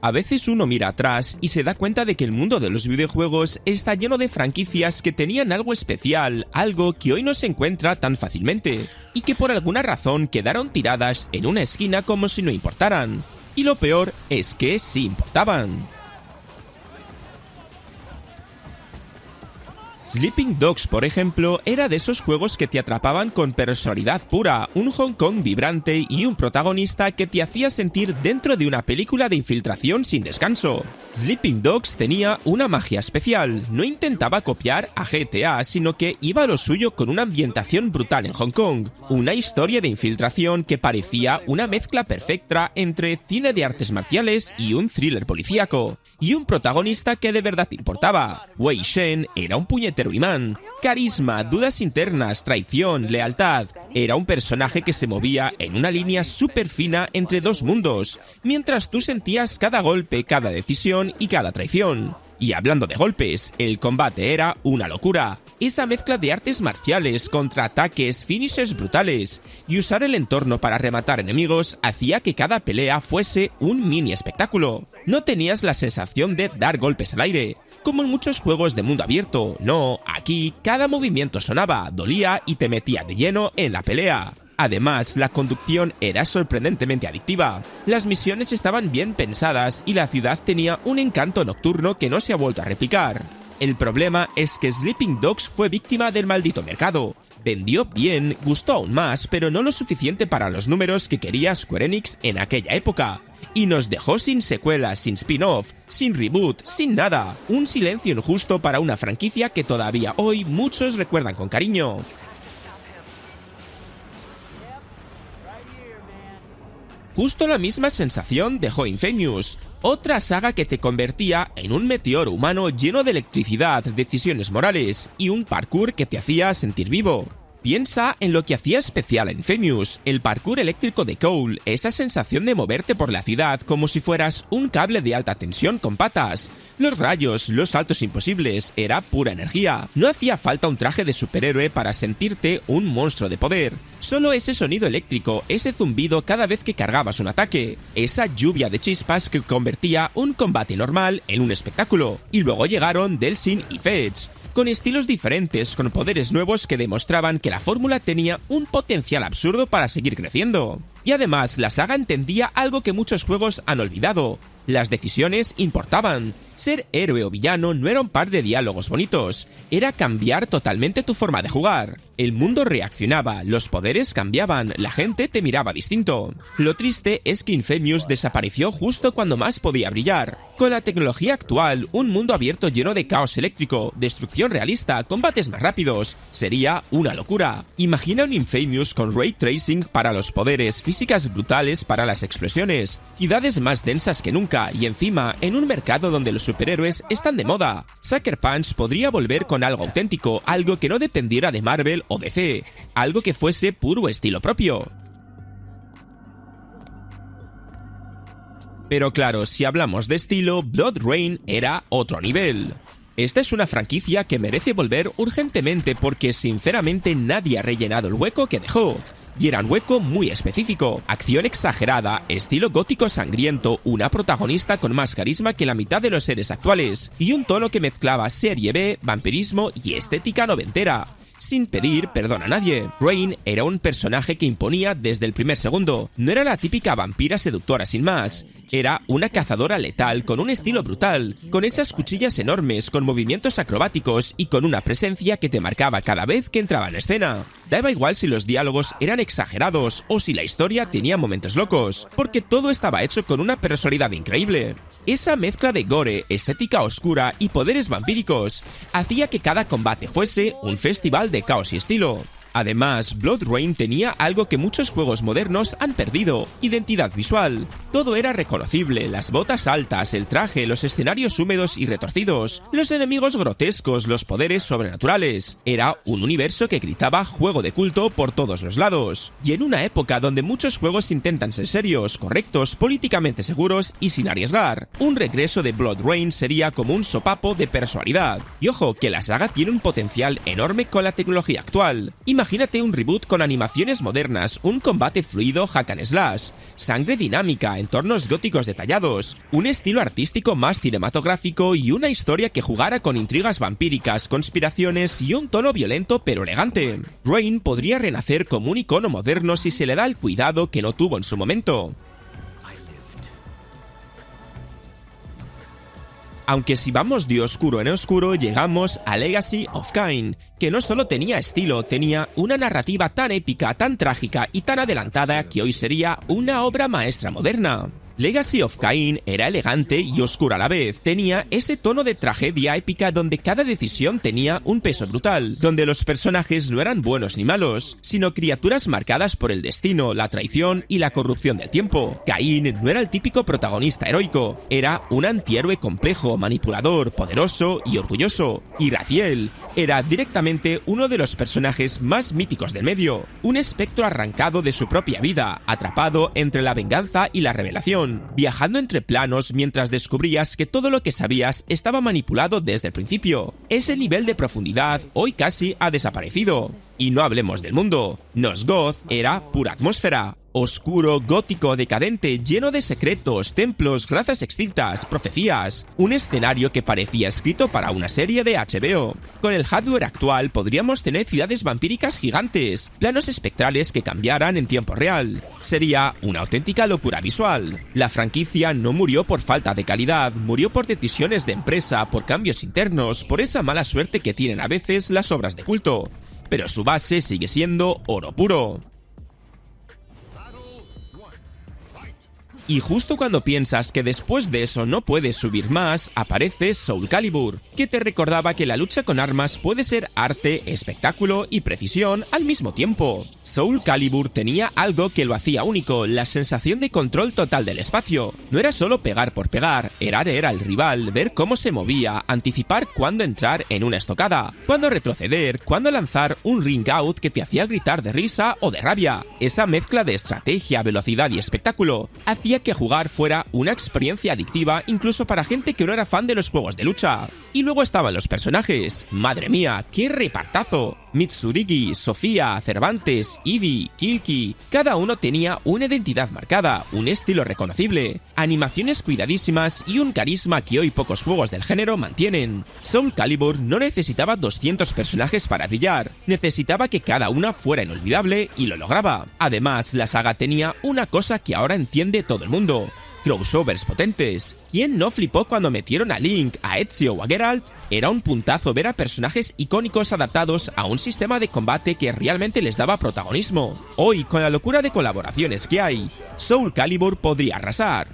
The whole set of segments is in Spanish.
A veces uno mira atrás y se da cuenta de que el mundo de los videojuegos está lleno de franquicias que tenían algo especial, algo que hoy no se encuentra tan fácilmente, y que por alguna razón quedaron tiradas en una esquina como si no importaran. Y lo peor es que sí importaban. Sleeping Dogs, por ejemplo, era de esos juegos que te atrapaban con personalidad pura, un Hong Kong vibrante y un protagonista que te hacía sentir dentro de una película de infiltración sin descanso. Sleeping Dogs tenía una magia especial, no intentaba copiar a GTA, sino que iba a lo suyo con una ambientación brutal en Hong Kong, una historia de infiltración que parecía una mezcla perfecta entre cine de artes marciales y un thriller policíaco, y un protagonista que de verdad importaba. Wei Shen era un puñetero imán, carisma, dudas internas, traición, lealtad. Era un personaje que se movía en una línea súper fina entre dos mundos, mientras tú sentías cada golpe, cada decisión y cada traición. Y hablando de golpes, el combate era una locura. Esa mezcla de artes marciales, contraataques, finishes brutales y usar el entorno para rematar enemigos hacía que cada pelea fuese un mini espectáculo. No tenías la sensación de dar golpes al aire, como en muchos juegos de mundo abierto. No, aquí cada movimiento sonaba, dolía y te metía de lleno en la pelea. Además, la conducción era sorprendentemente adictiva. Las misiones estaban bien pensadas y la ciudad tenía un encanto nocturno que no se ha vuelto a replicar. El problema es que Sleeping Dogs fue víctima del maldito mercado. Vendió bien, gustó aún más, pero no lo suficiente para los números que quería Square Enix en aquella época. Y nos dejó sin secuelas, sin spin-off, sin reboot, sin nada. Un silencio injusto para una franquicia que todavía hoy muchos recuerdan con cariño. Justo la misma sensación dejó Infamous, otra saga que te convertía en un meteoro humano lleno de electricidad, decisiones morales y un parkour que te hacía sentir vivo. Piensa en lo que hacía especial a Infamous, el parkour eléctrico de Cole, esa sensación de moverte por la ciudad como si fueras un cable de alta tensión con patas. Los rayos, los saltos imposibles, era pura energía. No hacía falta un traje de superhéroe para sentirte un monstruo de poder. Solo ese sonido eléctrico, ese zumbido cada vez que cargabas un ataque, esa lluvia de chispas que convertía un combate normal en un espectáculo. Y luego llegaron Delsin y Fetch, con estilos diferentes, con poderes nuevos que demostraban que la fórmula tenía un potencial absurdo para seguir creciendo. Y además, la saga entendía algo que muchos juegos han olvidado: las decisiones importaban. Ser héroe o villano no era un par de diálogos bonitos, era cambiar totalmente tu forma de jugar. El mundo reaccionaba, los poderes cambiaban, la gente te miraba distinto. Lo triste es que Infamous desapareció justo cuando más podía brillar. Con la tecnología actual, un mundo abierto lleno de caos eléctrico, destrucción realista, combates más rápidos, sería una locura. Imagina un Infamous con ray tracing para los poderes, físicas brutales para las explosiones, ciudades más densas que nunca y encima en un mercado donde los superhéroes están de moda. Sucker Punch podría volver con algo auténtico, algo que no dependiera de Marvel o DC, algo que fuese puro estilo propio. Pero claro, si hablamos de estilo, Blood Rain era otro nivel. Esta es una franquicia que merece volver urgentemente porque sinceramente nadie ha rellenado el hueco que dejó. Y era un hueco muy específico, acción exagerada, estilo gótico sangriento, una protagonista con más carisma que la mitad de los seres actuales, y un tono que mezclaba serie B, vampirismo y estética noventera. Sin pedir perdón a nadie, Rain era un personaje que imponía desde el primer segundo. No era la típica vampira seductora sin más. Era una cazadora letal con un estilo brutal, con esas cuchillas enormes, con movimientos acrobáticos y con una presencia que te marcaba cada vez que entraba en escena. Daba igual si los diálogos eran exagerados o si la historia tenía momentos locos, porque todo estaba hecho con una personalidad increíble. Esa mezcla de gore, estética oscura y poderes vampíricos hacía que cada combate fuese un festival de caos y estilo. Además, Blood Rain tenía algo que muchos juegos modernos han perdido: identidad visual. Todo era reconocible, las botas altas, el traje, los escenarios húmedos y retorcidos, los enemigos grotescos, los poderes sobrenaturales. Era un universo que gritaba juego de culto por todos los lados. Y en una época donde muchos juegos intentan ser serios, correctos, políticamente seguros y sin arriesgar, un regreso de Blood Rain sería como un sopapo de personalidad. Y ojo, que la saga tiene un potencial enorme con la tecnología actual. Imagínate un reboot con animaciones modernas, un combate fluido hack and slash, sangre dinámica, entornos góticos detallados, un estilo artístico más cinematográfico y una historia que jugara con intrigas vampíricas, conspiraciones y un tono violento pero elegante. Rain podría renacer como un icono moderno si se le da el cuidado que no tuvo en su momento. Aunque si vamos de oscuro en oscuro, llegamos a Legacy of Kain, que no solo tenía estilo, tenía una narrativa tan épica, tan trágica y tan adelantada que hoy sería una obra maestra moderna. Legacy of Kain era elegante y oscura a la vez, tenía ese tono de tragedia épica donde cada decisión tenía un peso brutal, donde los personajes no eran buenos ni malos, sino criaturas marcadas por el destino, la traición y la corrupción del tiempo. Kain no era el típico protagonista heroico, era un antihéroe complejo, manipulador, poderoso y orgulloso. Y Raziel era directamente uno de los personajes más míticos del medio, un espectro arrancado de su propia vida, atrapado entre la venganza y la revelación, viajando entre planos mientras descubrías que todo lo que sabías estaba manipulado desde el principio. Ese nivel de profundidad hoy casi ha desaparecido. Y no hablemos del mundo. Nosgoth era pura atmósfera. Oscuro, gótico, decadente, lleno de secretos, templos, razas extintas, profecías. Un escenario que parecía escrito para una serie de HBO. Con el hardware actual podríamos tener ciudades vampíricas gigantes, planos espectrales que cambiaran en tiempo real. Sería una auténtica locura visual. La franquicia no murió por falta de calidad, murió por decisiones de empresa, por cambios internos, por esa mala suerte que tienen a veces las obras de culto. Pero su base sigue siendo oro puro. Y justo cuando piensas que después de eso no puedes subir más, aparece Soul Calibur, que te recordaba que la lucha con armas puede ser arte, espectáculo y precisión al mismo tiempo. Soul Calibur tenía algo que lo hacía único, la sensación de control total del espacio. No era solo pegar por pegar, era leer al rival, ver cómo se movía, anticipar cuándo entrar en una estocada, cuándo retroceder, cuándo lanzar un ring out que te hacía gritar de risa o de rabia. Esa mezcla de estrategia, velocidad y espectáculo hacía que jugar fuera una experiencia adictiva incluso para gente que no era fan de los juegos de lucha. Y luego estaban los personajes. ¡Madre mía, qué repartazo! Mitsurigi, Sofía, Cervantes, Ivy, Kilki, cada uno tenía una identidad marcada, un estilo reconocible, animaciones cuidadísimas y un carisma que hoy pocos juegos del género mantienen. Soul Calibur no necesitaba 200 personajes para brillar, necesitaba que cada una fuera inolvidable y lo lograba. Además, la saga tenía una cosa que ahora entiende todo el mundo: crossovers potentes. ¿Quién no flipó cuando metieron a Link, a Ezio o a Geralt? Era un puntazo ver a personajes icónicos adaptados a un sistema de combate que realmente les daba protagonismo. Hoy, con la locura de colaboraciones que hay, Soul Calibur podría arrasar.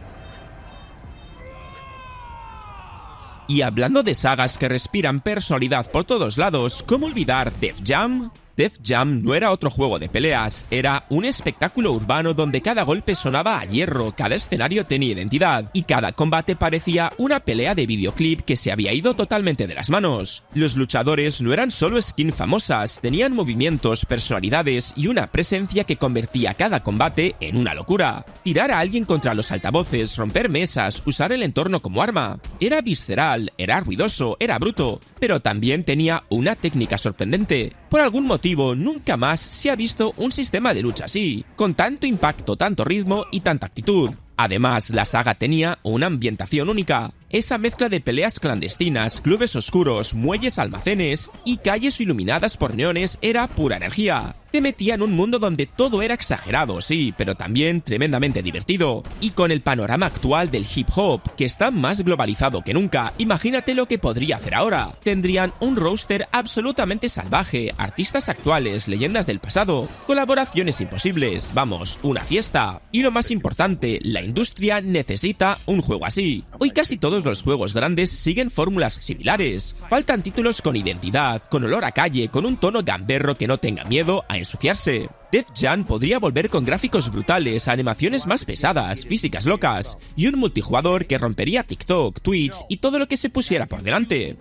Y hablando de sagas que respiran personalidad por todos lados, ¿cómo olvidar Def Jam? Def Jam no era otro juego de peleas, era un espectáculo urbano donde cada golpe sonaba a hierro, cada escenario tenía identidad y cada combate parecía una pelea de videoclip que se había ido totalmente de las manos. Los luchadores no eran solo skins famosas, tenían movimientos, personalidades y una presencia que convertía cada combate en una locura. Tirar a alguien contra los altavoces, romper mesas, usar el entorno como arma. Era visceral, era ruidoso, era bruto, pero también tenía una técnica sorprendente. Por algún motivo, nunca más se ha visto un sistema de lucha así, con tanto impacto, tanto ritmo y tanta actitud. Además, la saga tenía una ambientación única. Esa mezcla de peleas clandestinas, clubes oscuros, muelles almacenes y calles iluminadas por neones era pura energía. Te metía en un mundo donde todo era exagerado, sí, pero también tremendamente divertido. Y con el panorama actual del hip hop, que está más globalizado que nunca, imagínate lo que podría hacer ahora. Tendrían un roster absolutamente salvaje, artistas actuales, leyendas del pasado, colaboraciones imposibles, vamos, una fiesta. Y lo más importante, la industria necesita un juego así. Hoy casi todos los juegos grandes siguen fórmulas similares. Faltan títulos con identidad, con olor a calle, con un tono gamberro que no tenga miedo a ensuciarse. Def Jam podría volver con gráficos brutales, animaciones más pesadas, físicas locas y un multijugador que rompería TikTok, Twitch y todo lo que se pusiera por delante.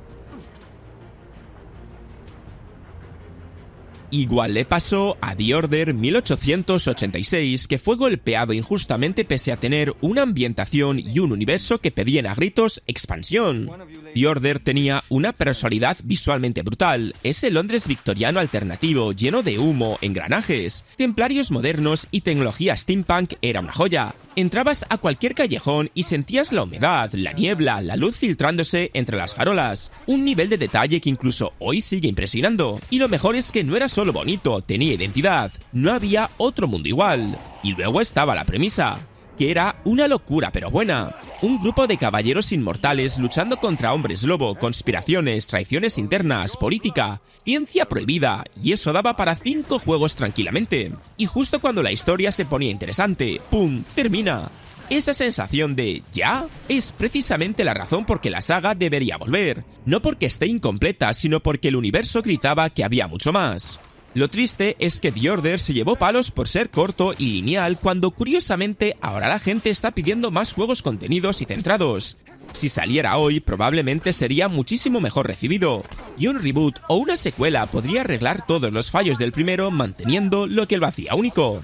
Igual le pasó a The Order 1886, que fue golpeado injustamente pese a tener una ambientación y un universo que pedían a gritos expansión. The Order tenía una personalidad visualmente brutal, ese Londres victoriano alternativo lleno de humo, engranajes, templarios modernos y tecnología steampunk era una joya. Entrabas a cualquier callejón y sentías la humedad, la niebla, la luz filtrándose entre las farolas. Un nivel de detalle que incluso hoy sigue impresionando. Y lo mejor es que no era solo bonito, tenía identidad. No había otro mundo igual. Y luego estaba la premisa, que era una locura pero buena. Un grupo de caballeros inmortales luchando contra hombres lobo, conspiraciones, traiciones internas, política, ciencia prohibida, y eso daba para 5 juegos tranquilamente. Y justo cuando la historia se ponía interesante, ¡pum!, termina. Esa sensación de ¿ya? Es precisamente la razón por que la saga debería volver. No porque esté incompleta, sino porque el universo gritaba que había mucho más. Lo triste es que The Order se llevó palos por ser corto y lineal cuando curiosamente ahora la gente está pidiendo más juegos contenidos y centrados. Si saliera hoy probablemente sería muchísimo mejor recibido, y un reboot o una secuela podría arreglar todos los fallos del primero manteniendo lo que lo hacía único.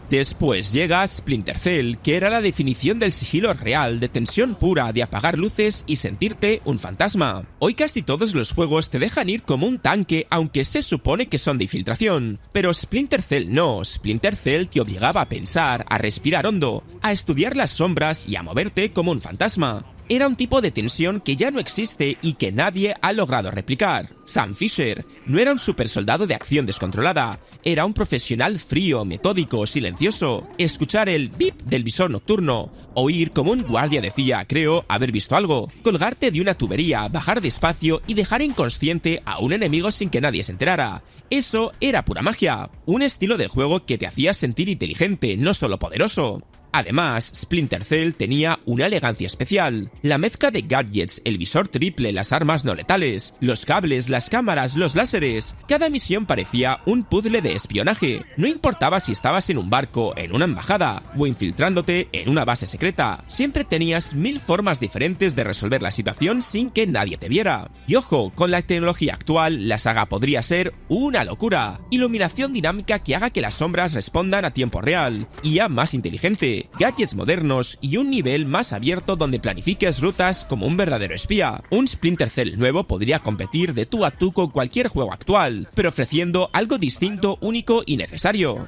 Después llega Splinter Cell, que era la definición del sigilo real, de tensión pura, de apagar luces y sentirte un fantasma. Hoy casi todos los juegos te dejan ir como un tanque, aunque se supone que son de infiltración. Pero Splinter Cell no, Splinter Cell te obligaba a pensar, a respirar hondo, a estudiar las sombras y a moverte como un fantasma. Era un tipo de tensión que ya no existe y que nadie ha logrado replicar. Sam Fisher no era un supersoldado de acción descontrolada, era un profesional frío, metódico, silencioso. Escuchar el bip del visor nocturno, oír como un guardia decía, creo, haber visto algo, colgarte de una tubería, bajar despacio y dejar inconsciente a un enemigo sin que nadie se enterara. Eso era pura magia, un estilo de juego que te hacía sentir inteligente, no solo poderoso. Además, Splinter Cell tenía una elegancia especial. La mezcla de gadgets, el visor triple, las armas no letales, los cables, las cámaras, los láseres. Cada misión parecía un puzzle de espionaje. No importaba si estabas en un barco, en una embajada o infiltrándote en una base secreta. Siempre tenías 1000 formas diferentes de resolver la situación sin que nadie te viera. Y ojo, con la tecnología actual, la saga podría ser una locura. Iluminación dinámica que haga que las sombras respondan a tiempo real. IA más inteligente. Gadgets modernos y un nivel más abierto donde planifiques rutas como un verdadero espía. Un Splinter Cell nuevo podría competir de tú a tú con cualquier juego actual, pero ofreciendo algo distinto, único y necesario.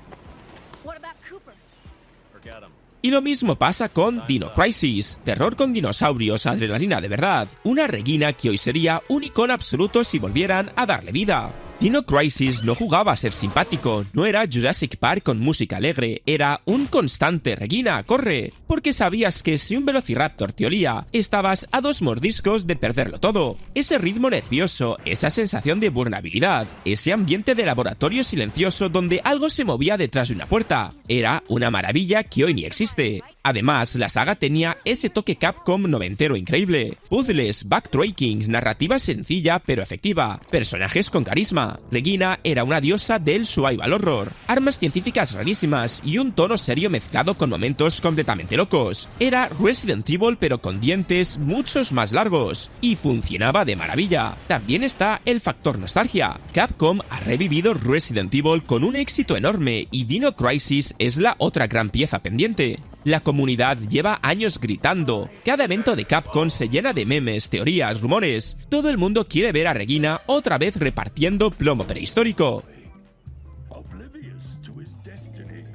Y lo mismo pasa con Dino Crisis, terror con dinosaurios, adrenalina de verdad, una Regina que hoy sería un icono absoluto si volvieran a darle vida. Dino Crisis no jugaba a ser simpático, no era Jurassic Park con música alegre, era un constante Regina, corre, porque sabías que si un velociraptor te olía, estabas a 2 mordiscos de perderlo todo. Ese ritmo nervioso, esa sensación de vulnerabilidad, ese ambiente de laboratorio silencioso donde algo se movía detrás de una puerta, era una maravilla que hoy ni existe. Además, la saga tenía ese toque Capcom noventero increíble. Puzzles, backtracking, narrativa sencilla pero efectiva, personajes con carisma. Regina era una diosa del survival horror, armas científicas rarísimas y un tono serio mezclado con momentos completamente locos. Era Resident Evil pero con dientes muchos más largos, y funcionaba de maravilla. También está el factor nostalgia. Capcom ha revivido Resident Evil con un éxito enorme y Dino Crisis es la otra gran pieza pendiente. La comunidad lleva años gritando, cada evento de Capcom se llena de memes, teorías, rumores. Todo el mundo quiere ver a Regina otra vez repartiendo plomo prehistórico.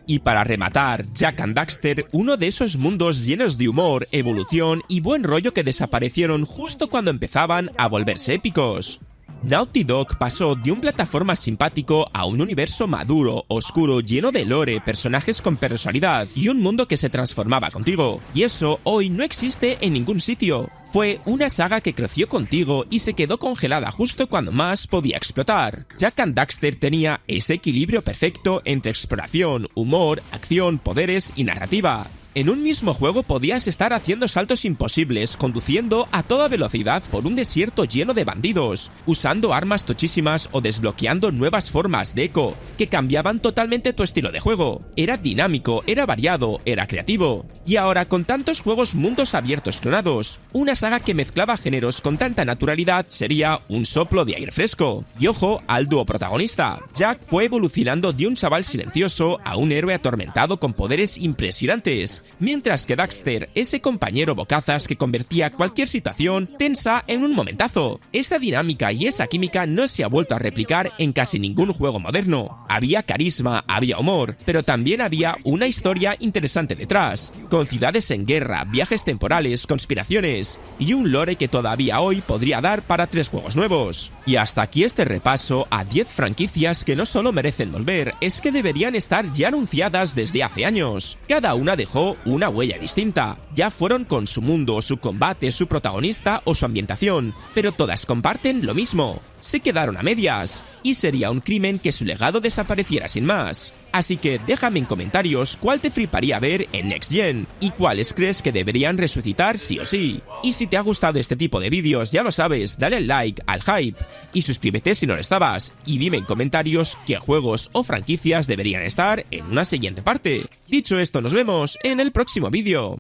Y para rematar, Jak and Daxter, uno de esos mundos llenos de humor, evolución y buen rollo que desaparecieron justo cuando empezaban a volverse épicos. Naughty Dog pasó de un plataforma simpático a un universo maduro, oscuro, lleno de lore, personajes con personalidad y un mundo que se transformaba contigo. Y eso hoy no existe en ningún sitio. Fue una saga que creció contigo y se quedó congelada justo cuando más podía explotar. Jak and Daxter tenía ese equilibrio perfecto entre exploración, humor, acción, poderes y narrativa. En un mismo juego podías estar haciendo saltos imposibles, conduciendo a toda velocidad por un desierto lleno de bandidos, usando armas tochísimas o desbloqueando nuevas formas de eco, que cambiaban totalmente tu estilo de juego. Era dinámico, era variado, era creativo. Y ahora, con tantos juegos mundos abiertos clonados, una saga que mezclaba géneros con tanta naturalidad sería un soplo de aire fresco. Y ojo al dúo protagonista. Jack fue evolucionando de un chaval silencioso a un héroe atormentado con poderes impresionantes, mientras que Daxter, ese compañero bocazas que convertía cualquier situación tensa en un momentazo. Esa dinámica y esa química no se ha vuelto a replicar en casi ningún juego moderno. Había carisma, había humor, pero también había una historia interesante detrás, con ciudades en guerra, viajes temporales, conspiraciones y un lore que todavía hoy podría dar para 3 juegos nuevos. Y hasta aquí este repaso a 10 franquicias que no solo merecen volver, es que deberían estar ya anunciadas desde hace años. Cada una dejó una huella distinta, ya fueron con su mundo, su combate, su protagonista o su ambientación, pero todas comparten lo mismo: se quedaron a medias, y sería un crimen que su legado desapareciera sin más. Así que déjame en comentarios cuál te fliparía ver en Next Gen y cuáles crees que deberían resucitar sí o sí. Y si te ha gustado este tipo de vídeos, ya lo sabes, dale al like, al hype y suscríbete si no lo estabas, y dime en comentarios qué juegos o franquicias deberían estar en una siguiente parte. Dicho esto, nos vemos en el próximo vídeo.